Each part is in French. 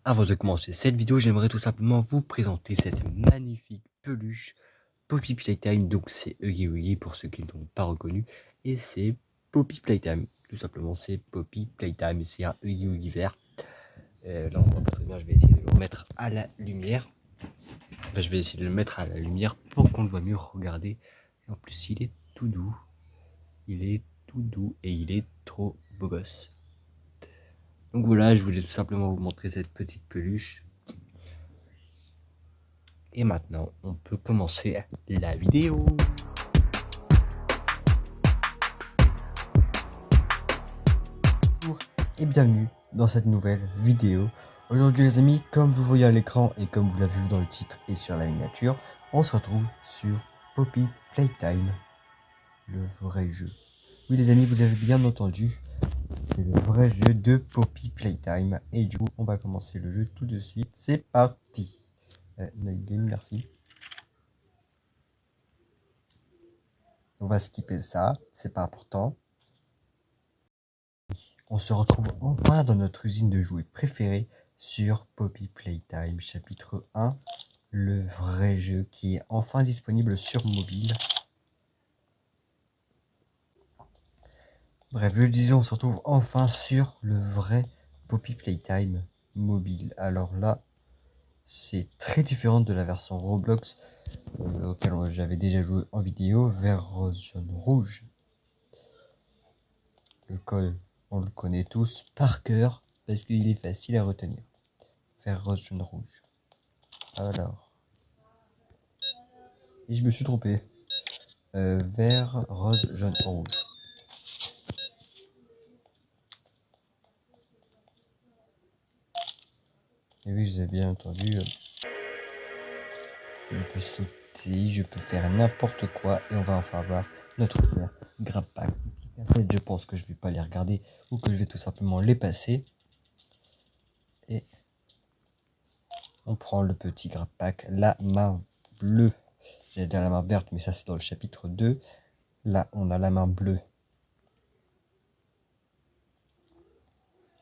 Avant de commencer cette vidéo, j'aimerais tout simplement vous présenter cette magnifique peluche Poppy Playtime. Donc c'est Huggy Wuggy pour ceux qui ne l'ont pas reconnu. Et c'est Poppy Playtime. Tout simplement c'est Poppy Playtime. C'est un Huggy Wuggy vert. Là on voit pas très bien, je vais essayer de le remettre à la lumière. Enfin, je vais essayer de le mettre à la lumière pour qu'on le voit mieux. Regardez. Et en plus il est tout doux. Il est tout doux et il est trop beau gosse. Donc voilà, je voulais tout simplement vous montrer cette petite peluche. Et maintenant, on peut commencer la vidéo. Bonjour et bienvenue dans cette nouvelle vidéo. Aujourd'hui les amis, comme vous voyez à l'écran et comme vous l'avez vu dans le titre et sur la miniature, on se retrouve sur Poppy Playtime, le vrai jeu. Oui les amis, vous avez bien entendu, c'est le vrai jeu de Poppy Playtime. Et du coup, on va commencer le jeu tout de suite. C'est parti. Night Game, merci. On va skipper ça, c'est pas important. On se retrouve enfin dans notre usine de jouets préférée sur Poppy Playtime, chapitre 1, le vrai jeu qui est enfin disponible sur mobile. Bref, je disais, on se retrouve enfin sur le vrai Poppy Playtime mobile. Alors là, c'est très différent de la version Roblox auquel j'avais déjà joué en vidéo, vert, rose, jaune, rouge. Le code, on le connaît tous par cœur parce qu'il est facile à retenir. Vert, rose, jaune, rouge. Alors. Et je me suis trompé. Vert, rose, jaune, rouge. Et oui, vous avez bien entendu. Je peux sauter, je peux faire n'importe quoi. Et on va enfin voir notre grab pack. En fait, je pense que je vais pas les regarder ou que je vais tout simplement les passer. Et on prend le petit grab pack, la main bleue. J'allais dire la main verte, mais ça c'est dans le chapitre 2. Là, on a la main bleue.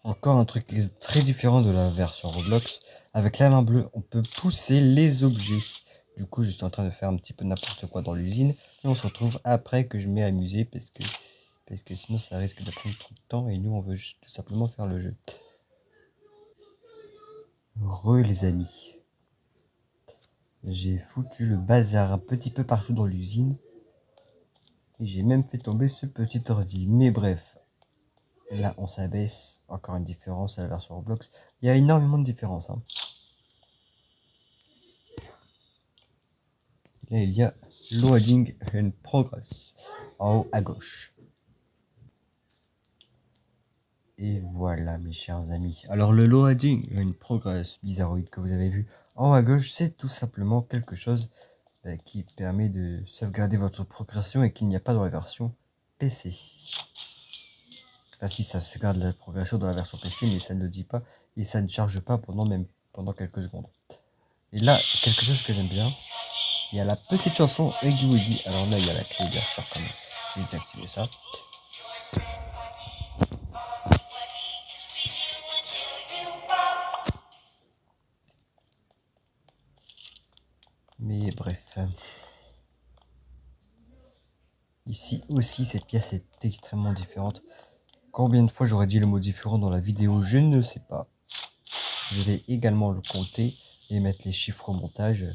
Encore un truc très différent de la version Roblox. Avec la main bleue, on peut pousser les objets. Du coup, je suis en train de faire un petit peu n'importe quoi dans l'usine. Et on se retrouve après que je m'ai amusé parce que sinon ça risque de prendre trop de temps. Et nous, on veut juste tout simplement faire le jeu. Les amis. J'ai foutu le bazar un petit peu partout dans l'usine. Et j'ai même fait tomber ce petit ordi. Mais bref. Là, on s'abaisse. Encore une différence à la version Roblox. Il y a énormément de différences. Hein. Là, il y a Loading in Progress en haut à gauche. Et voilà, mes chers amis. Alors, le Loading in Progress Bizarroid que vous avez vu en haut à gauche, c'est tout simplement quelque chose qui permet de sauvegarder votre progression et qu'il n'y a pas dans la version PC. Enfin, si, ça sauvegarde la progression dans la version PC, mais ça ne le dit pas et ça ne charge pas pendant quelques secondes. Et là, quelque chose que j'aime bien, il y a la petite chanson Huggy Wuggy. Alors là, il y a la clé, bien sûr, quand même. Je vais désactiver ça. Mais bref. Ici aussi, cette pièce est extrêmement différente. Combien de fois j'aurais dit le mot différent dans la vidéo, je ne sais pas. Je vais également le compter et mettre les chiffres au montage.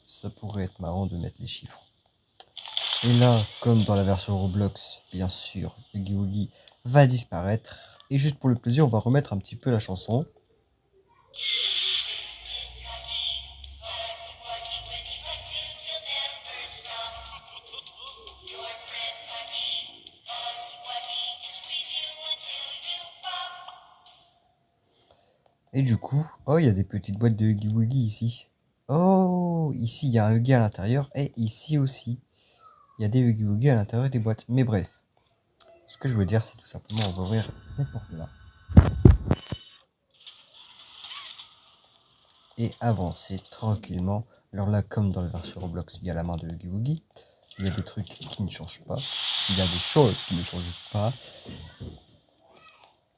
Ça pourrait être marrant de mettre les chiffres. Et là, comme dans la version Roblox, bien sûr, Huggy Wuggy va disparaître. Et juste pour le plaisir, on va remettre un petit peu la chanson. Et du coup, oh, il y a des petites boîtes de Huggy Wuggy ici. Oh, ici, il y a un Huggy à l'intérieur. Et ici aussi, il y a des Huggy Wuggy à l'intérieur des boîtes. Mais bref, ce que je veux dire, c'est tout simplement, on va ouvrir cette porte-là. Et avancer tranquillement. Alors là, comme dans la version Roblox, il y a la main de Huggy Wuggy. Il y a des trucs qui ne changent pas. Il y a des choses qui ne changent pas.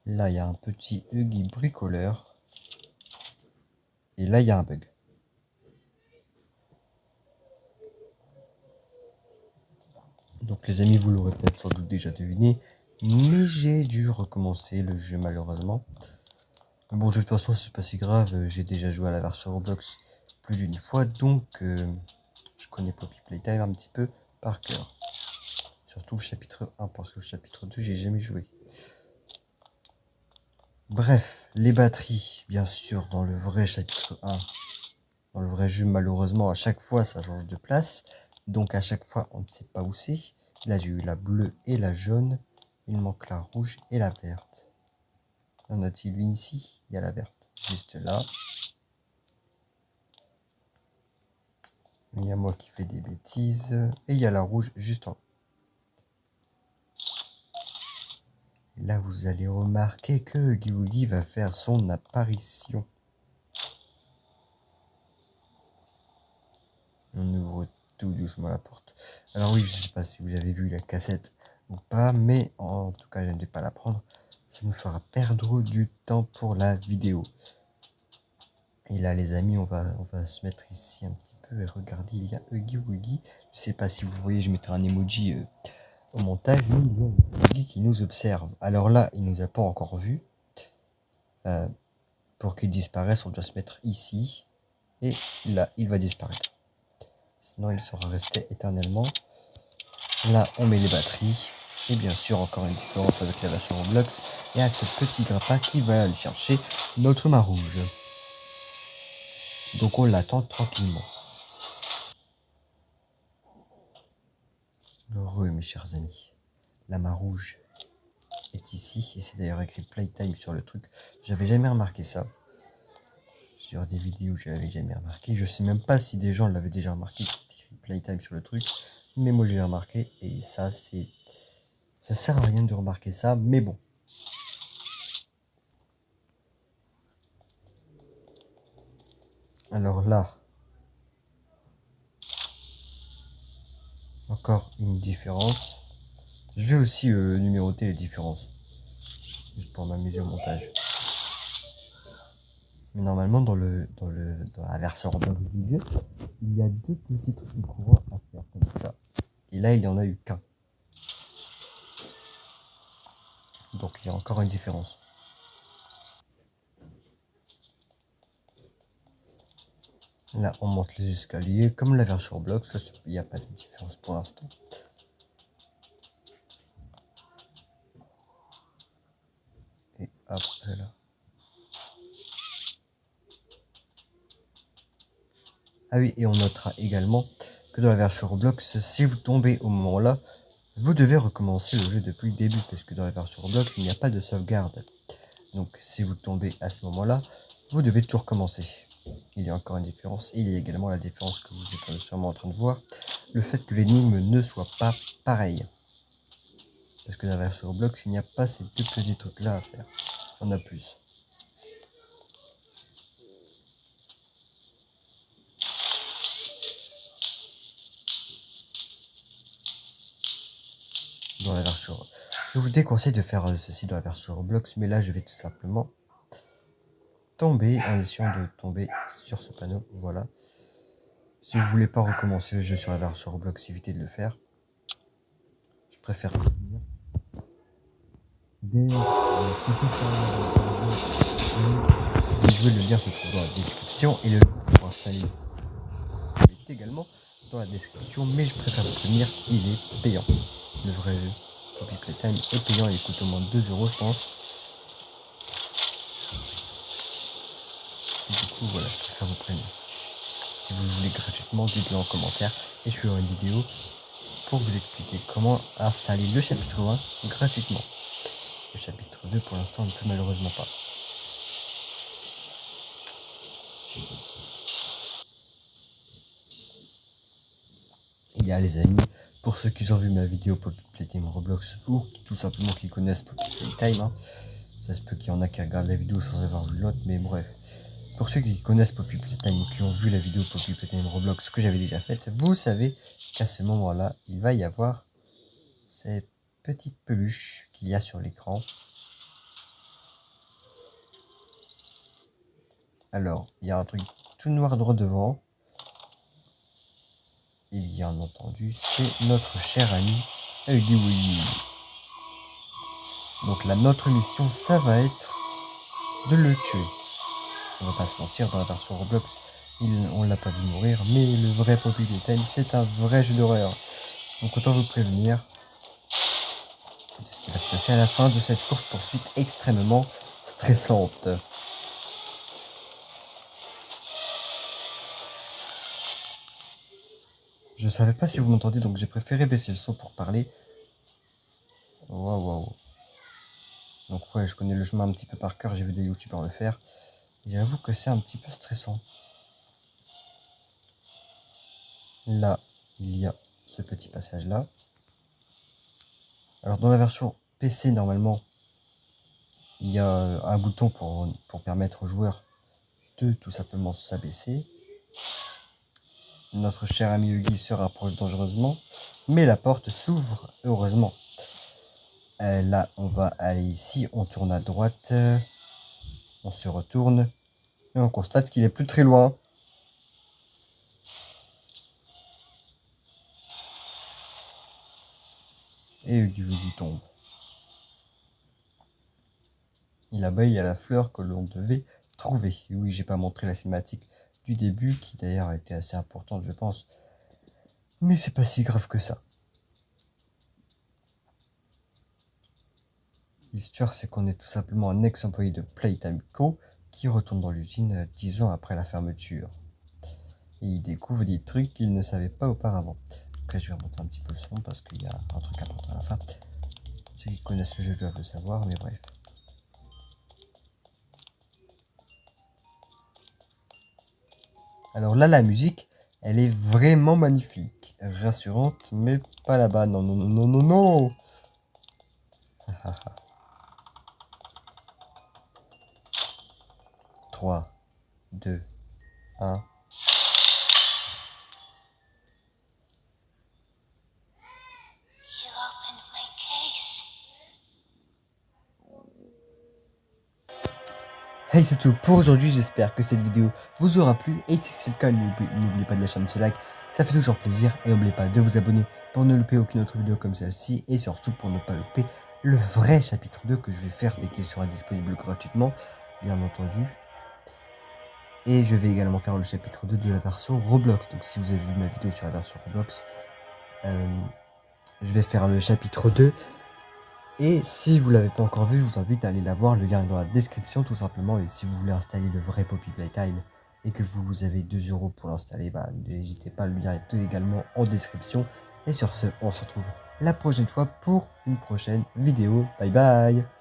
Là, il y a un petit Huggy bricoleur. Et là, il y a un bug. Donc les amis, vous l'aurez peut-être sans doute déjà deviné, mais j'ai dû recommencer le jeu malheureusement. Mais bon, de toute façon, c'est pas si grave, j'ai déjà joué à la version Roblox plus d'une fois, donc je connais Poppy Playtime un petit peu par cœur. Surtout le chapitre 1, parce que le chapitre 2, j'ai jamais joué. Bref, les batteries, bien sûr, dans le vrai chapitre 1, dans le vrai jeu, malheureusement, à chaque fois, ça change de place. Donc à chaque fois, on ne sait pas où c'est. Là, j'ai eu la bleue et la jaune. Il manque la rouge et la verte. Y en a-t-il une ici? Il y a la verte, juste là. Il y a moi qui fais des bêtises. Et il y a la rouge juste en haut. Et là, vous allez remarquer que Huggy Wuggy va faire son apparition. On ouvre tout doucement la porte. Alors oui, je ne sais pas si vous avez vu la cassette ou pas, mais en tout cas, je ne vais pas la prendre. Ça nous fera perdre du temps pour la vidéo. Et là, les amis, on va se mettre ici un petit peu et regardez, il y a Huggy Wuggy. Je ne sais pas si vous voyez, je mettrai un emoji au montage. Il y a Huggy Wuggy qui nous observe. Alors là, il ne nous a pas encore vus. Pour qu'il disparaisse, on doit se mettre ici. Et là, il va disparaître. Sinon, il sera resté éternellement. Là, on met les batteries. Et bien sûr, encore une différence avec la version Roblox. Et à ce petit grappin qui va aller chercher notre mât rouge. Donc on l'attend tranquillement. Heureux, mes chers amis. La mât rouge est ici. Et c'est d'ailleurs écrit Playtime sur le truc. J'avais jamais remarqué ça. Sur des vidéos, j'avais jamais remarqué. Je sais même pas si des gens l'avaient déjà remarqué. C'était écrit Playtime sur le truc. Mais moi, j'ai remarqué. Et ça, c'est... Ça sert à rien de remarquer ça. Mais bon. Alors là, encore une différence. Je vais aussi numéroter les différences. Juste pour m'amuser au montage. Mais normalement, dans la version Roblox du jeu, il y a deux petits trucs courants à faire comme ça. Et là, il n'y en a eu qu'un. Donc, il y a encore une différence. Là, on monte les escaliers. Comme la version Roblox, là, il n'y a pas de différence pour l'instant. Et après, là. Ah oui, et on notera également que dans la version Roblox, si vous tombez au moment là, vous devez recommencer le jeu depuis le début, parce que dans la version Roblox, il n'y a pas de sauvegarde. Donc si vous tombez à ce moment-là, vous devez tout recommencer. Il y a encore une différence, et il y a également la différence que vous êtes sûrement en train de voir, le fait que l'énigme ne soit pas pareille. Parce que dans la version Roblox, il n'y a pas ces deux petits trucs-là à faire. On a plus. Dans la version... Je vous déconseille de faire ceci dans la version Roblox, mais là je vais tout simplement tomber en essayant de tomber sur ce panneau. Voilà. Si vous voulez pas recommencer le jeu sur la version Roblox, évitez de le faire. Je préfère le lien se trouve dans la description et le lien pour installer est également dans la description, mais je préfère vous prévenir, il est payant. Le vrai jeu Poppy Playtime est payant, il coûte au moins 2 € je pense. Et du coup voilà, je préfère vous prévenir. Si vous le voulez gratuitement, dites-le en commentaire et je ferai une vidéo pour vous expliquer comment installer le chapitre 1 gratuitement. Le chapitre 2 pour l'instant ne peut malheureusement pas. Il y a les amis, pour ceux qui ont vu ma vidéo Poppy Playtime Roblox ou tout simplement qui connaissent Poppy Playtime, hein, ça se peut qu'il y en a qui regardent la vidéo sans avoir vu l'autre, mais bref. Pour ceux qui connaissent Poppy Playtime ou qui ont vu la vidéo Poppy Playtime Roblox que j'avais déjà faite, vous savez qu'à ce moment-là, il va y avoir ces petites peluches qu'il y a sur l'écran. Alors, il y a un truc tout noir droit devant. Et bien entendu, c'est notre cher ami Huggy Wuggy. Donc là, notre mission, ça va être de le tuer. On va pas se mentir, dans la version Roblox, on l'a pas vu mourir, mais le vrai Poppy Playtime, c'est un vrai jeu d'horreur. Donc autant vous prévenir de ce qui va se passer à la fin de cette course-poursuite extrêmement stressante. Je savais pas si vous m'entendiez, donc j'ai préféré baisser le son pour parler. Waouh, waouh. Donc ouais, je connais le chemin un petit peu par cœur, j'ai vu des youtubeurs le faire. J'avoue que c'est un petit peu stressant. Là, il y a ce petit passage-là. Alors dans la version PC, normalement, il y a un bouton pour permettre aux joueurs de tout simplement s'abaisser. Notre cher ami Huggy se rapproche dangereusement, mais la porte s'ouvre, heureusement. Là, on va aller ici, on tourne à droite, on se retourne, et on constate qu'il est plus très loin. Et Huggy Wuggy tombe. Et là-bas, il y a la fleur que l'on devait trouver. Et oui, j'ai pas montré la cinématique du début, qui d'ailleurs a été assez importante, je pense. Mais c'est pas si grave que ça. L'histoire, c'est qu'on est tout simplement un ex-employé de Playtime Co. qui retourne dans l'usine 10 ans après la fermeture. Et il découvre des trucs qu'il ne savait pas auparavant. Après, je vais remonter un petit peu le son parce qu'il y a un truc important à la fin. Ceux qui connaissent le jeu doivent le savoir, mais bref. Alors là, la musique, elle est vraiment magnifique. Rassurante, mais pas là-bas. Non, non, non, non, non, non. 3, 2, 1. Hey, c'est tout pour aujourd'hui, j'espère que cette vidéo vous aura plu, et si c'est le cas, n'oubliez pas de lâcher un petit like, ça fait toujours plaisir, et n'oubliez pas de vous abonner pour ne louper aucune autre vidéo comme celle-ci, et surtout pour ne pas louper le vrai chapitre 2 que je vais faire dès qu'il sera disponible gratuitement, bien entendu. Et je vais également faire le chapitre 2 de la version Roblox, donc si vous avez vu ma vidéo sur la version Roblox, je vais faire le chapitre 2. Et si vous ne l'avez pas encore vu, je vous invite à aller la voir, le lien est dans la description tout simplement. Et si vous voulez installer le vrai Poppy Playtime et que vous avez 2 € pour l'installer, bah, n'hésitez pas, le lien est également en description. Et sur ce, on se retrouve la prochaine fois pour une prochaine vidéo. Bye bye!